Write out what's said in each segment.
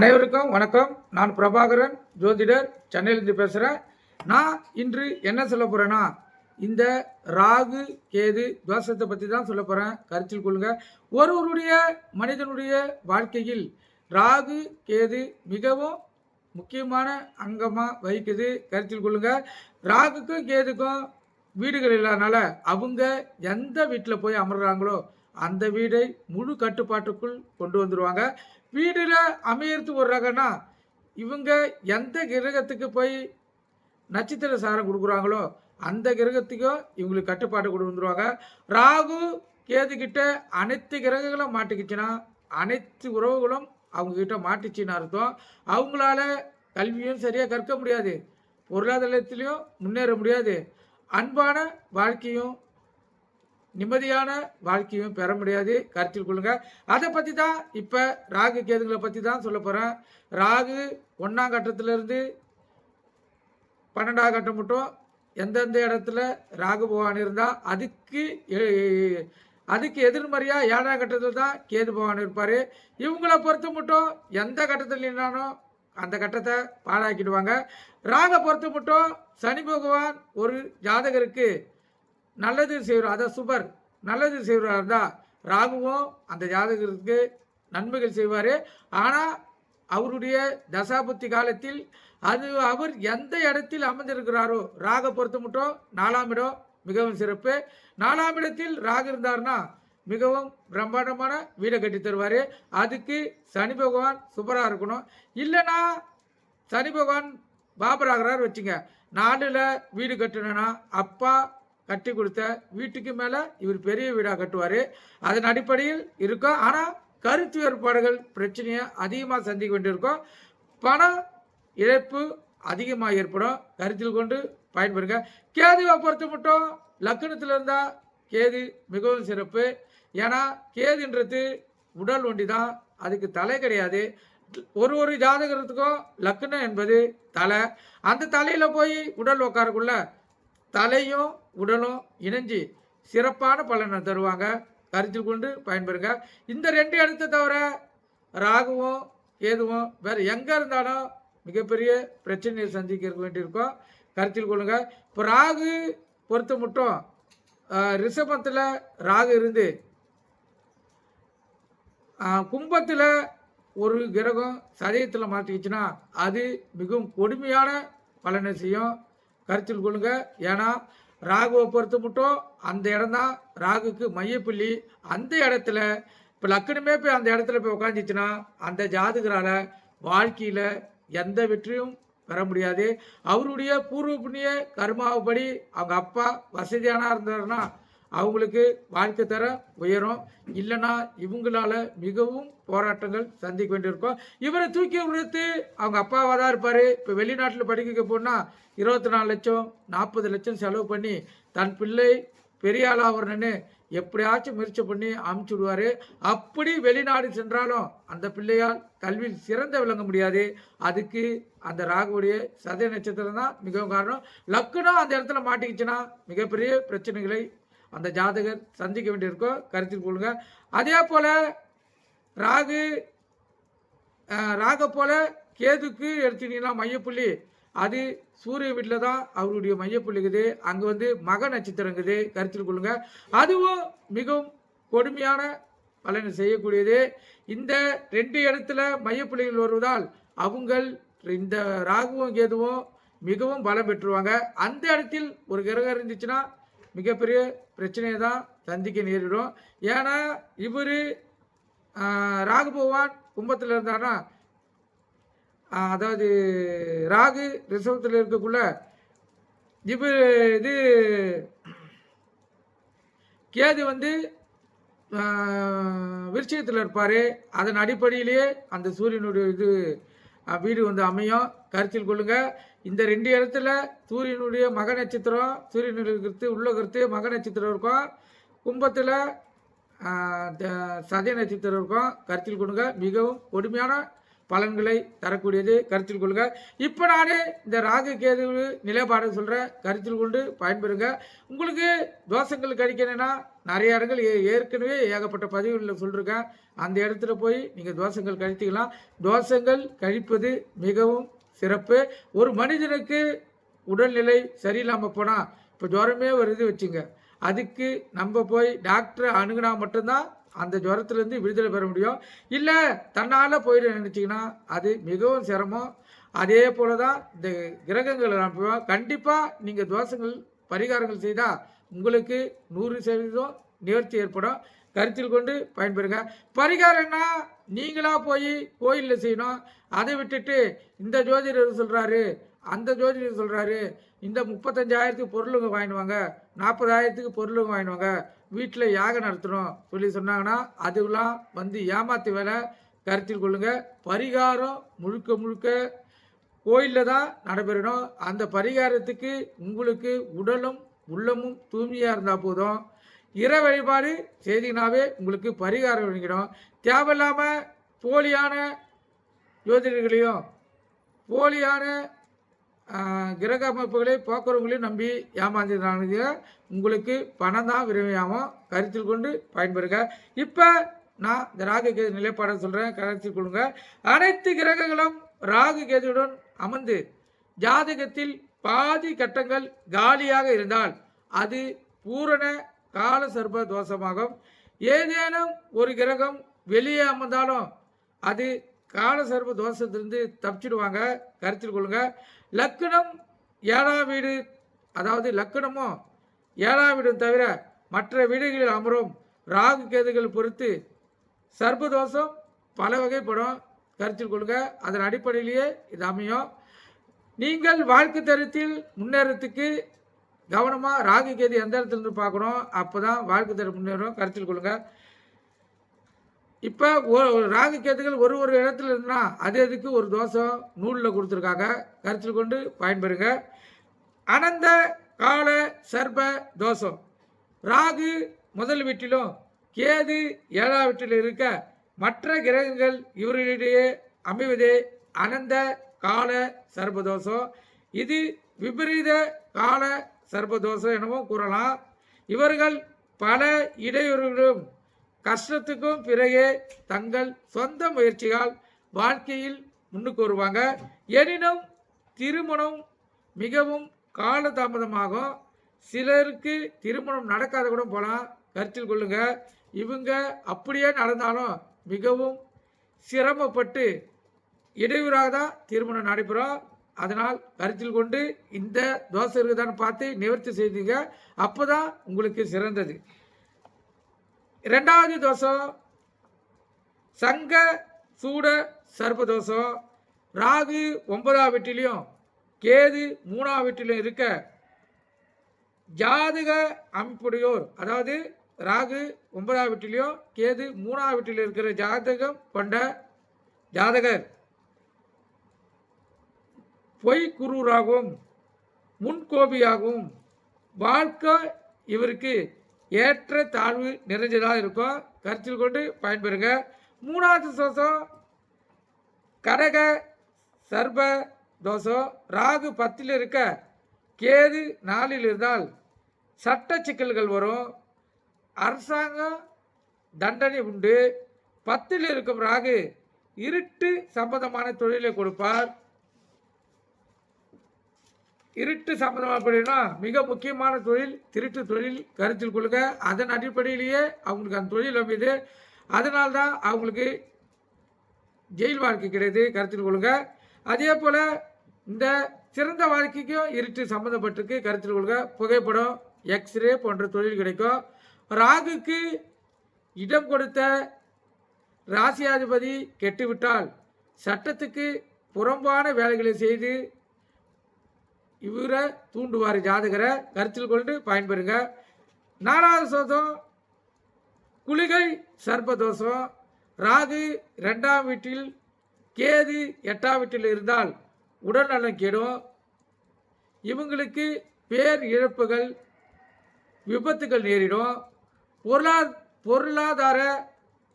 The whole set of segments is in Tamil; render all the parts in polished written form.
அனைவருக்கும் வணக்கம். நான் பிரபாகரன், ஜோதிடர், சென்னையிலிருந்து பேசுகிறேன். நான் இன்று என்ன சொல்ல போகிறேன்னா, இந்த ராகு கேது தோஷத்தை பற்றி தான் சொல்ல போகிறேன். கருத்தில் கொள்ளுங்க. ஒருவருடைய மனிதனுடைய வாழ்க்கையில் ராகு கேது மிகவும் முக்கியமான அங்கமாக வகிக்குது. கருத்தில் கொள்ளுங்க. ராகுக்கும் கேதுக்கும் வீடுகள் இல்லாதனால அவங்க எந்த வீட்டில் போய் அமர்றாங்களோ அந்த வீடை முழு கட்டுப்பாட்டுக்குள் கொண்டு வந்துடுவாங்க. வீடில் அமையறதுக்கு ஒரு ரகம்னா இவங்க எந்த கிரகத்துக்கு போய் நட்சத்திர சாரம் கொடுக்குறாங்களோ அந்த கிரகத்துக்கும் இவங்களுக்கு கட்டுப்பாடு கொண்டு வந்துடுவாங்க. ராகு கேதுகிட்ட அனைத்து கிரகங்களும் மாட்டிக்கிச்சுன்னா அனைத்து உறவுகளும் அவங்கக்கிட்ட மாட்டிச்சின்னு அர்த்தம். அவங்களால கல்வியும் சரியாக கற்க முடியாது, பொருளாதாரத்திலையும் முன்னேற முடியாது, அன்பான வாழ்க்கையும் நிம்மதியான வாழ்க்கையும் பெற முடியாது. கருத்தில் கொள்ளுங்க. அதை பற்றி தான் இப்போ ராகு கேதுகளை பற்றி தான் சொல்ல போகிறேன். ராகு 1ஆம் கட்டத்திலிருந்து 12ஆம் கட்டம் மட்டும் எந்தெந்த இடத்துல ராகு பகவான் இருந்தால் அதுக்கு எதிர்மறையாக 7ஆம் கட்டத்தில் தான் கேது பகவான் இருப்பார். இவங்கள பொறுத்த மட்டும் எந்த கட்டத்தில் நின்னாலும் அந்த கட்டத்தை பாழாக்கிடுவாங்க. ராகை பொறுத்த மட்டும் சனி பகவான் ஒரு ஜாதகருக்கு நல்லது செய்வார், அதை சுபர் நல்லது செய்வார் இருந்தால் ராகுவும் அந்த ஜாதகருக்கு நன்மைகள் செய்வார். ஆனால் அவருடைய தசாபுத்தி காலத்தில் அவர் எந்த இடத்தில் அமர்ந்திருக்கிறாரோ ராகை பொறுத்த மட்டும் 4ஆம் இடம் மிகவும் சிறப்பு. 4ஆம் இடத்தில் ராகு இருந்தார்னா மிகவும் பிரம்மாண்டமான வீடை கட்டி தருவார். அதுக்கு சனி பகவான் சூப்பராக இருக்கணும். இல்லைன்னா சனி பகவான் பாபராகிறார் வச்சுங்க, 4ல் வீடு கட்டணும்னா அப்பா கட்டி கொடுத்த வீட்டுக்கு மேலே இவர் பெரிய வீடாக கட்டுவார். அதன் அடிப்படையில் இருக்கும். ஆனால் கருத்து வேறுபாடுகள் பிரச்சனையை அதிகமாக சந்திக்க வேண்டியிருக்கும். பண இழப்பு அதிகமாக ஏற்படும். கருத்தில் கொண்டு பயன்பெறுங்க. கேதுவை பொறுத்த மட்டும் லக்னத்தில் இருந்தால் கேது மிகவும் சிறப்பு. ஏன்னா கேதுன்றது உடல் ஒண்டி தான், அதுக்கு தலை கிடையாது. ஒரு ஜாதகத்துக்கும் லக்னம் என்பது தலை. அந்த தலையில் போய் உடல் உட்காரக்குள்ள தலையும் உடலும் இணைஞ்சி சிறப்பான பலனை தருவாங்க. கருத்தில் கொண்டு பயன்பெறுங்க. இந்த 2 இடத்தை தவிர ராகுவும் கேதுவும் வேறு எங்கே இருந்தாலும் மிகப்பெரிய பிரச்சனையை சந்திக்க வேண்டியிருக்கும். கருத்தில் கொள்ளுங்க. இப்போ ராகு பொறுத்த மட்டும் ரிஷபத்தில் ராகு இருந்து கும்பத்தில் ஒரு கிரகம் சதயத்தில் மாற்றிக்கிச்சுன்னா அது மிகவும் கொடுமையான பலனை செய்யும். கருத்தில் கொள்ளுங்க. ஏன்னா ராகுவை பொறுத்த மட்டும் அந்த இடம் தான் ராகுக்கு மையப்புள்ளி. அந்த இடத்துல இப்போ லக்கணமே போய் அந்த இடத்துல போய் உட்காந்துச்சுன்னா அந்த ஜாதகரால் வாழ்க்கையில் எந்த வெற்றியும் பெற முடியாது. அவருடைய பூர்வ புண்ணிய கர்மாவுப்படி அவங்க அப்பா வசதியான இருந்தாருன்னா அவங்களுக்கு வாழ்க்கை தர உயரும். இல்லைன்னா இவங்களால மிகவும் போராட்டங்கள் சந்திக்க வேண்டியிருக்கும். இவரை தூக்கி விடுத்து அவங்க அப்பாவாக தான் இருப்பார். இப்போ வெளிநாட்டில் படிக்க போனால் 24 லட்சம் 40 லட்சம் செலவு பண்ணி தன் பிள்ளை பெரிய ஆளாக வரணுன்னு எப்படியாச்சும் முயற்சி பண்ணி அமுச்சு விடுவார். அப்படி வெளிநாடு சென்றாலும் அந்த பிள்ளையால் கல்வியில் சிறந்த விளங்க முடியாது. அதுக்கு அந்த ராகுவுடைய சதய நட்சத்திரம் தான் மிகவும் காரணம். லக்னம் அந்த இடத்துல மாட்டிக்கிச்சுன்னா மிகப்பெரிய பிரச்சனைகளை அந்த ஜாதகர் சந்திக்க வேண்டியிருக்கோம். கருத்தில் கொள்ளுங்க. அதே போல் ராக போல கேதுக்கு எடுத்துக்கிட்டீங்கன்னா மையப்புள்ளி அது சூரிய வீட்டில் தான் அவருடைய மையப்புள்ளிக்குது. அங்கே மக நட்சத்திரங்குது. கருத்தில் கொள்ளுங்க. அதுவும் மிகவும் கொடுமையான பலனை செய்யக்கூடியது. இந்த 2 இடத்துல மையப்புள்ளிகள் வருவதால் அவங்கள் இந்த ராகுவும் கேதுவும் மிகவும் பலம் பெற்றுவாங்க. அந்த இடத்தில் ஒரு கிரகம் இருந்துச்சுன்னா மிகப்பெரிய பிரச்சனையை தான் சந்திக்க நேரிடும். ஏன்னா இவர் ராகு பகவான் கும்பத்தில் இருந்தார்னா, அதாவது ராகு ரிஷபத்தில் இருக்கக்குள்ள இது கேது விருச்சிகத்தில் இருப்பார். அதன் அடிப்படையிலேயே அந்த சூரியனுடைய வீடு அமையும். கருத்தில் கொள்ளுங்க. இந்த 2 இடத்துல சூரியனுடைய மக நட்சத்திரம் சூரியனுடைய உள்ள கருத்து மக நட்சத்திரம் இருக்கும். கும்பத்தில் சதய நட்சத்திரம் இருக்கும். கருத்தில் கொள்ளுங்க. மிகவும் கொடுமையான பலன்களை தரக்கூடியது, கருத்தில் கொள்ளுங்க. இப்போ நானே இந்த ராகு கேது நிலைப்பாடு சொல்கிறேன், கருத்தில் கொண்டு பயன்பெறுங்க. உங்களுக்கு தோஷங்கள் கழிக்கணும்னா நிறைய இடங்கள் ஏற்கனவே ஏகப்பட்ட பதிவுகளில் சொல்லியிருக்கேன். அந்த இடத்துல போய் நீங்கள் தோஷங்கள் கழித்துக்கலாம். தோஷங்கள் கழிப்பது மிகவும் சிறப்பு. ஒரு மனிதனுக்கு உடல்நிலை சரியில்லாமல் போனால், இப்போ ஜுரமே வருது வச்சுங்க, அதுக்கு நம்ம போய் டாக்டரை அணுகுனா மட்டும்தான் அந்த ஜுரத்துலேருந்து விடுதலை பெற முடியும். இல்லை தன்னால் போயிட நினச்சிங்கன்னா அது மிகவும் சிரமம். அதே போல தான் இந்த கிரகங்கள் அனுப்புவோம். கண்டிப்பாக நீங்கள் தோஷங்கள் பரிகாரங்கள் செய்தால் உங்களுக்கு 100% நிவர்த்தி ஏற்படும். கருத்தில் கொண்டு பயன்பெறுங்க. பரிகாரம்னா நீங்களாக போய் கோயிலில் செய்யணும். அதை விட்டுட்டு இந்த ஜோதிடர் சொல்கிறாரு, அந்த ஜோதிடர் சொல்கிறாரு, இந்த 35,000க்கு பொருளுங்க வாங்கிடுவாங்க, 40,000க்கு பொருளுங்க வாங்கிடுவாங்க, வீட்டில் யாகம் நடத்தணும் சொல்லி சொன்னாங்கன்னா அதுலாம் ஏமாத்து வேலை. கருத்தில் கொள்ளுங்க. பரிகாரம் முழுக்க முழுக்க கோயிலில் தான் நடைபெறணும். அந்த பரிகாரத்துக்கு உங்களுக்கு உடலும் உள்ளமும் தூய்மையாக இருந்தால் போதும். இறை வழிபாடு செய்திங்கனாவே உங்களுக்கு பரிகாரம் வழங்கிடும். தேவையில்லாமல் போலியான ஜோதிடர்களையும் போலியான கிரக அமைப்புகளை போக்குறவங்களையும் நம்பி ஏமாந்துறாங்க. உங்களுக்கு பணம் தான் விரைவாகும். கருத்தில் கொண்டு பயன்பெறுங்க. இப்போ நான் இந்த ராகு கேது நிலைப்பாட சொல்கிறேன், கருத்தில் கொள்ளுங்க. அனைத்து கிரகங்களும் ராகு கேதுடன் அமர்ந்து ஜாதகத்தில் பாதி கட்டங்கள் காலியாக இருந்தால் அது பூரண கால சர்ப தோஷமாகும். ஏதேனும் ஒரு கிரகம் வெளியே அமர்ந்தாலும் அது கால சர்ப தோஷத்திலிருந்து தப்பிச்சிடுவாங்க. கருத்தில் கொள்ளுங்க. லக்கணம் 7ஆம் வீடு, அதாவது லக்கணமும் 7ஆம் வீடும் தவிர மற்ற வீடுகளில் அமரும் ராகு கேதுகள் பொறுத்து சர்பதோஷம் பல வகைப்படும். கருத்தில் கொள்ளுங்க. அதன் அடிப்படையிலேயே இது அமையும். நீங்கள் வாழ்க்கை தரத்தில் முன்னேறத்துக்கு கவனமாக ராகு கேது எந்த இடத்துலேருந்து பார்க்கணும், அப்போ தான் வாழ்க்கை தரம் முன்னேறும். கருத்தில் கொள்ளுங்க. இப்போ ராகு கேதுகள் ஒரு இடத்துல இருந்தால் அதுக்கு ஒரு தோஷம் நூலில் கொடுத்துருக்காங்க. கருத்தில் கொண்டு பயன்பெறுங்க. அனந்த கால சர்ப தோஷம். ராகு முதல் வீட்டிலும் கேது 7ஆம் வீட்டில் இருக்க மற்ற கிரகங்கள் இவர்களிடையே அமைவதே அனந்த கால சர்பதோஷம். இது விபரீத கால சர்பதோஷம் எனவும் கூறலாம். இவர்கள் பல இடையூறுகளும் கஷ்டத்துக்கும் பிறகே தங்கள் சொந்த முயற்சியால் வாழ்க்கையில் முன்னுக்கு வருவாங்க. எனினும் திருமணம் மிகவும் காலதாமதமாகும். சிலருக்கு திருமணம் நடக்காத கூட போகலாம். கருத்தில் கொள்ளுங்க. இவங்க அப்படியே நடந்தாலும் மிகவும் சிரமப்பட்டு இடையூறாக தான் திருமணம் நடைபெறும். அதனால் கருத்தில் கொண்டு இந்த தோஷம் இருக்குதான்னு பார்த்து நிவர்த்தி செய்தீங்க, அப்போ தான் உங்களுக்கு சிறந்தது. 2வது தோஷம் சங்க சூட சர்பதோஷம். ராகு 9ஆம் வீட்டிலையும் கேது 3ஆம் வீட்டிலும் இருக்க ஜாதக அமைப்புடையோர், அதாவது ராகு 9ஆம் வீட்டிலையும் கேது 3ஆம் வீட்டில் இருக்கிற ஜாதகம் கொண்ட ஜாதகர் பொய்க்குரூராகவும் முன்கோபியாகவும் வாழ்க்கை இவருக்கு ஏற்ற தாழ்வு நிறைஞ்சதாக இருக்கும். கருத்தில் கொண்டு பயன்பெறுங்க. 3வது தோஷம் கடக சர்ப தோஷம். ராகு 10ல் இருக்க கேது 4ல் இருந்தால் சட்ட சிக்கல்கள் வரும். அரசாங்கம் தண்டனை உண்டு. 10ல் இருக்கும் ராகு இருட்டு சம்பந்தமான தொழிலை கொடுப்பார். இருட்டு சம்பந்தமாக அப்படின்னா மிக முக்கியமான தொழில் திருட்டு தொழில். கருத்தில் கொள்ளுங்க. அதன் அடிப்படையிலேயே அவங்களுக்கு அந்த தொழில் அமைது. அதனால்தான் அவங்களுக்கு ஜெயில் வாழ்க்கை கிடையாது. கருத்தில் கொள்ளுங்க. அதே போல் இந்த சிறந்த வாழ்க்கைக்கும் இருட்டு சம்மந்தப்பட்டிருக்கு. கருத்தில் கொள்ளுங்க. புகைப்படம், எக்ஸ்ரே போன்ற தொழில் கிடைக்கும். ராகுக்கு இடம் கொடுத்த ராசியாதிபதி கெட்டுவிட்டால் சட்டத்துக்கு புறம்பான வேலைகளை செய்து இவரை தூண்டுவார் ஜாதகரை. கருத்தில் கொண்டு பயன்பெறுங்க. 4வது தோஷம் குளிகை சர்பதோஷம். ராகு 2ஆம் வீட்டில் கேது 8ஆம் வீட்டில் இருந்தால் உடல்நலம் கெடும். இவங்களுக்கு பேர் இழப்புகள் விபத்துகள் நேரிடும். பொருளாதார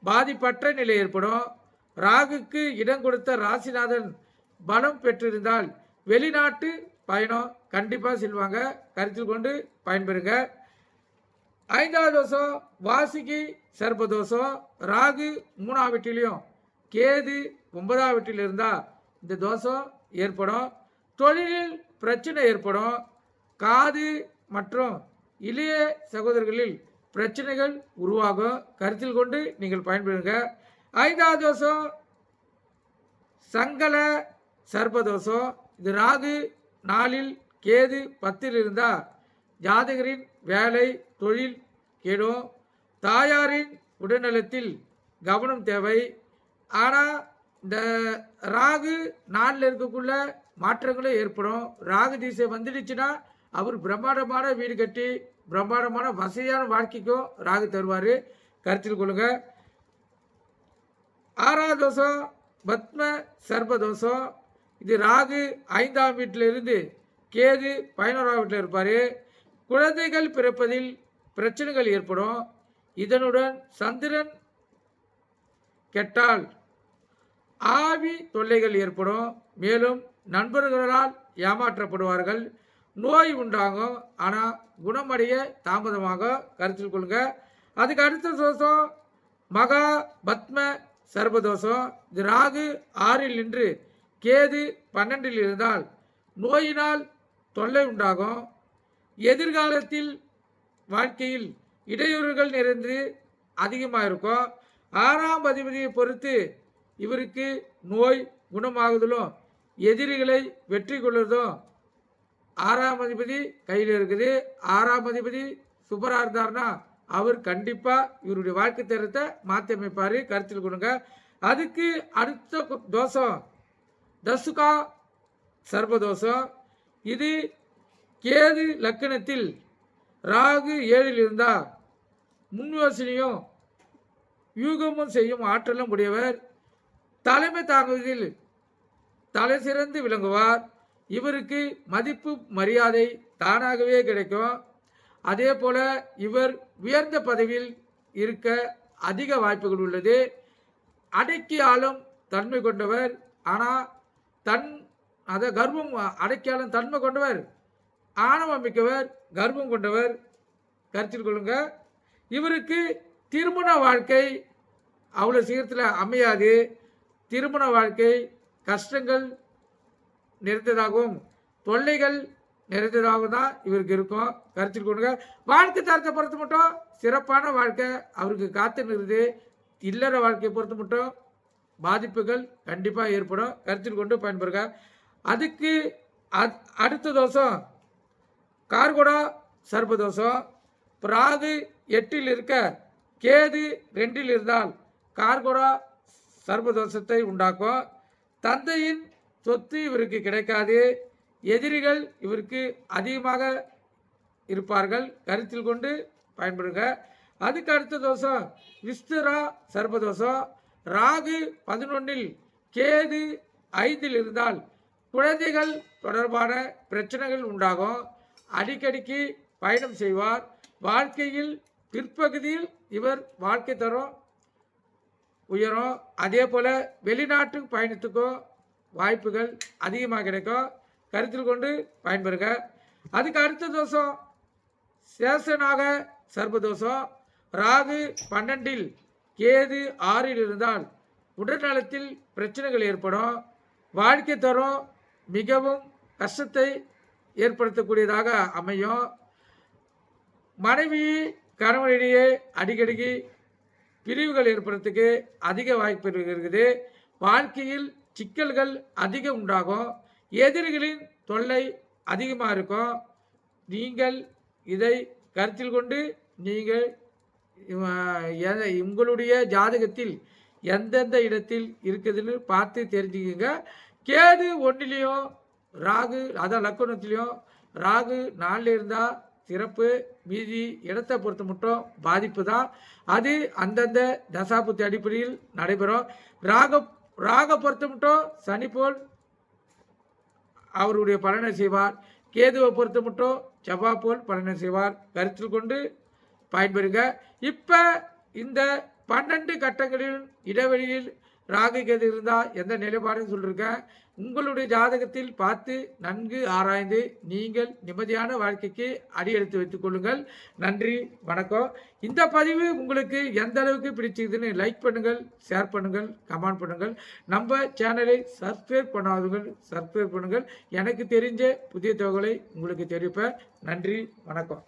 பாதிப்பற்ற நிலை ஏற்படும். ராகுக்கு இடம் கொடுத்த ராசிநாதன் பலம் பெற்றிருந்தால் வெளிநாட்டு பயணம் கண்டிப்பாக செல்வாங்க. கருத்தில் கொண்டு பயன்பெறுங்க. 5வது தோஷம் வாசிக்கு சர்ப்ப தோஷம். ராகு 3ஆம் வீட்டிலையும் கேது 9ஆம் வீட்டில் இருந்தால் இந்த தோஷம் ஏற்படும். தொழிலில் பிரச்சனை ஏற்படும். காது மற்றும் இளைய சகோதரர்களில் பிரச்சனைகள் உருவாகும். கருத்தில் கொண்டு நீங்கள் பயன்பெறுங்க. 5வது தோஷம் சங்கல சர்ப்பதோஷம். இது ராகு 4ல் கேது 10ல் இருந்தால் ஜாதகரின் வேலை தொழில் கெடும். தாயாரின் உடல்நலத்தில் கவனம் தேவை. ஆனால் இந்த ராகு 4ல் இருக்கக்குள்ள மாற்றங்களும் ஏற்படும். ராகு திசை வந்துடுச்சுன்னா அவர் பிரம்மாண்டமான வீடு கட்டி பிரம்மாண்டமான வசதியான வாழ்க்கைக்கும் ராகு தருவார். கருத்தில் கொள்ளுங்க. 6வது தோஷம் பத்ம சர்ப்பதோஷம். இது ராகு 5ஆம் வீட்டில் இருந்து கேது 11ஆம் வீட்டில் இருப்பார். குழந்தைகள் பிறப்பதில் பிரச்சனைகள் ஏற்படும். இதனுடன் சந்திரன் கெட்டால் ஆவி தொல்லைகள் ஏற்படும். மேலும் நண்பர்களால் ஏமாற்றப்படுவார்கள். நோய் உண்டாகும். ஆனால் குணமடைய தாமதமாக. கருத்தில் கொள்ளுங்க. அதுக்கு அடுத்த தோஷம் மகா பத்ம சர்ப்பதோஷம். இது ராகு 6ல் நின்று கேது 12ல் இருந்தால் நோயினால் தொல்லை உண்டாகும். எதிர்காலத்தில் வாழ்க்கையில் இடையூறுகள் நிறைந்து அதிகமாக இருக்கும். 6ஆம் அதிபதியை பொறுத்து இவருக்கு நோய் குணமாகுதலும் எதிரிகளை வெற்றி கொள்வதும் 6ஆம் அதிபதி கையில் இருக்குது. 6ஆம் அதிபதி சூப்பராக இருந்தார்னா அவர் கண்டிப்பாக இவருடைய வாழ்க்கை தரத்தை மாற்றி அமைப்பார். கருத்தில் கொடுங்க. அதுக்கு அடுத்த தோஷம் தசுகா சர்ப்பதோஷம். இது கேது லக்கணத்தில் ராகு 7ல் இருந்தால் முன் யோசனையும் யூகமும் செய்யும் ஆற்றலும் உடையவர். தலைமை தாங்குவதில் தலை சிறந்து விளங்குவார். இவருக்கு மதிப்பு மரியாதை தானாகவே கிடைக்கும். அதே போல இவர் உயர்ந்த பதவியில் இருக்க அதிக வாய்ப்புகள் உள்ளது. அடக்கி ஆளும் தன்மை கொண்டவர். ஆனால் கர்வம் அடக்கி ஆளும் தன்மை கொண்டவர். ஆணவம் மிக்கவர். கர்வம் கொண்டவர். கருத்தில் கொள்ளுங்க. இவருக்கு திருமண வாழ்க்கை அவ்வளோ சீக்கிரத்தில் அமையாது. திருமண வாழ்க்கை கஷ்டங்கள் நிறைந்ததாகவும் தொல்லைகள் நிறைந்ததாகவும் தான் இவருக்கு இருக்கும். கருத்தில் கொண்டுங்க. வாழ்க்கை தரத்தை பொறுத்து மட்டும் சிறப்பான வாழ்க்கை அவருக்கு காத்து நிறுது. இல்லற வாழ்க்கையை பொறுத்து மட்டும் பாதிப்புகள் கண்டிப்பாக ஏற்படும். கருத்தில் கொண்டு பயன்பெறுங்க. அதுக்கு அடுத்த தோஷம் கார்கோடா சர்ப்பதோஷம். ராகு 8ல் இருக்க கேது 2ல் இருந்தால் கார்கோடா சர்ப்பதோஷத்தை உண்டாக்கும். தந்தையின் சொத்து இவருக்கு கிடைக்காது. எதிரிகள் இவருக்கு அதிகமாக இருப்பார்கள். கருத்தில் கொண்டு பயன்படுங்க. அதுக்கு அடுத்த தோஷம் விஸ்துரா சர்ப்பதோஷம். ராகு 11ல் கேது 5ல் இருந்தால் குழந்தைகள் தொடர்பான பிரச்சனைகள் உண்டாகும். அடிக்கடிக்கு பயணம் செய்வார். வாழ்க்கையில் பிற்பகுதியில் இவர் வாழ்க்கை தரம் உயரும். அதே போல் வெளிநாட்டு பயணத்துக்கும் வாய்ப்புகள் அதிகமாக கிடைக்கும். கருத்தில் கொண்டு பயன்பெறுங்க. அதுக்கு அடுத்த தோஷம் சேஷனாக சர்ப்பதோஷம். ராகு 12ல் கேது 6ல் இருந்தால் உடல்நலத்தில் பிரச்சனைகள் ஏற்படும். வாழ்க்கை தரம் மிகவும் கஷ்டத்தை ஏற்படுத்தக்கூடியதாக அமையும். மனைவி கணவனிடையே அடிக்கடிக்கு பிரிவுகள் ஏற்படுறதுக்கு அதிக வாய்ப்பு இருக்குது. வாழ்க்கையில் சிக்கல்கள் அதிகம் உண்டாகும். எதிரிகளின் தொல்லை அதிகமாக இருக்கும். நீங்கள் இதை கருத்தில் கொண்டு நீங்கள் உங்களுடைய ஜாதகத்தில் எந்தெந்த இடத்தில் இருக்குதுன்னு பார்த்து தெரிஞ்சுக்கோங்க. கேது 1லையும் ராகு அதான் லக்கணத்திலையும் ராகு 4ல் இருந்தால் சிறப்பு. மீதி இடத்தை பொறுத்த மட்டும் பாதிப்பு தான். அது அந்தந்த தசாபுத்தி அடிப்படையில் நடைபெறும். ராக பொறுத்த மட்டும் சனி போல் அவருடைய பலனை செய்வார். கேதுவை பொறுத்த மட்டும் செவ்வாய் போல் பலனை செய்வார். கருத்தில் கொண்டு பயன்பெறுங்க. இப்போ இந்த 12 கட்டங்களில் இடைவெளியில் ராகு கேது இருந்தால் எந்த நிலைப்பாடுன்னு சொல்லியிருக்கேன். உங்களுடைய ஜாதகத்தில் பார்த்து நன்கு ஆராய்ந்து நீங்கள் நிம்மதியான வாழ்க்கைக்கு அடியெடுத்து வைத்துக் கொள்ளுங்கள். நன்றி, வணக்கம். இந்த பதிவு உங்களுக்கு எந்த அளவுக்கு பிடிச்சிருக்குதுன்னு லைக் பண்ணுங்கள், ஷேர் பண்ணுங்கள், கமெண்ட் பண்ணுங்கள். நம்ம சேனலை சப்ஸ்கிரைப் பண்ணாதவர்கள் சப்ஸ்கிரைப் பண்ணுங்கள். எனக்கு தெரிஞ்ச புதிய தகவலை உங்களுக்கு தெரிவிப்பேன். நன்றி, வணக்கம்.